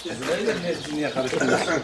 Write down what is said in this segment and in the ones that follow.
Böyle niye karıştırıyorsun?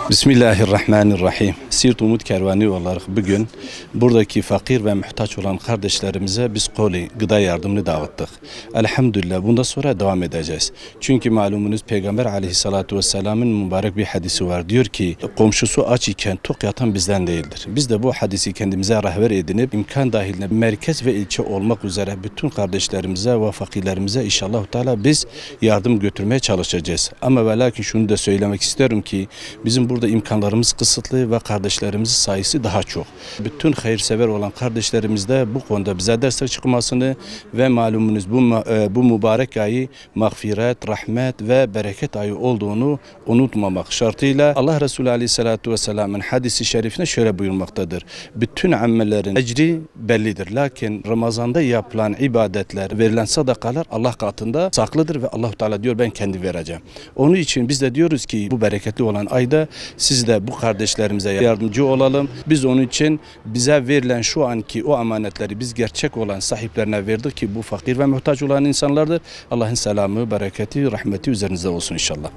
Bismillahirrahmanirrahim. Siirt Umut Kervanı olarak bugün buradaki fakir ve muhtaç olan kardeşlerimize biz koli gıda yardımını dağıttık. Elhamdülillah bundan sonra devam edeceğiz. Çünkü malumunuz Peygamber aleyhissalatu vesselamın mübarek bir hadisi var. Diyor ki komşusu aç iken tok yatan bizden değildir. Biz de bu hadisi kendimize rehber edinip imkan dahilinde merkez ve ilçe olmak üzere bütün kardeşlerimize ve fakirlerimize inşallah Teala biz yardım götürmeye çalışacağız. Ama ve lakin şunu da söylemek istiyorum ki bizim burada imkanlarımız kısıtlı ve kardeşlerimizin sayısı daha çok. Bütün hayırsever olan kardeşlerimiz de bu konuda bize destek çıkmasını ve malumunuz bu mübarek ayı mağfiret, rahmet ve bereket ayı olduğunu unutmamak şartıyla Allah Resulü Aleyhisselatü Vesselam'ın hadisi şerifine şöyle buyurmaktadır. Bütün amellerin ecri bellidir. Lakin Ramazan'da yapılan ibadetler, verilen sadakalar Allah katında saklıdır ve Allah Teala diyor ben kendi vereceğim. Onun için biz de diyoruz ki bu bereketli olan ayda siz de bu kardeşlerimize yardımcı olalım. Biz onun için bize verilen şu anki o emanetleri biz gerçek olan sahiplerine verdik ki bu fakir ve muhtaç olan insanlardır. Allah'ın selamı, bereketi, rahmeti üzerinize olsun inşallah.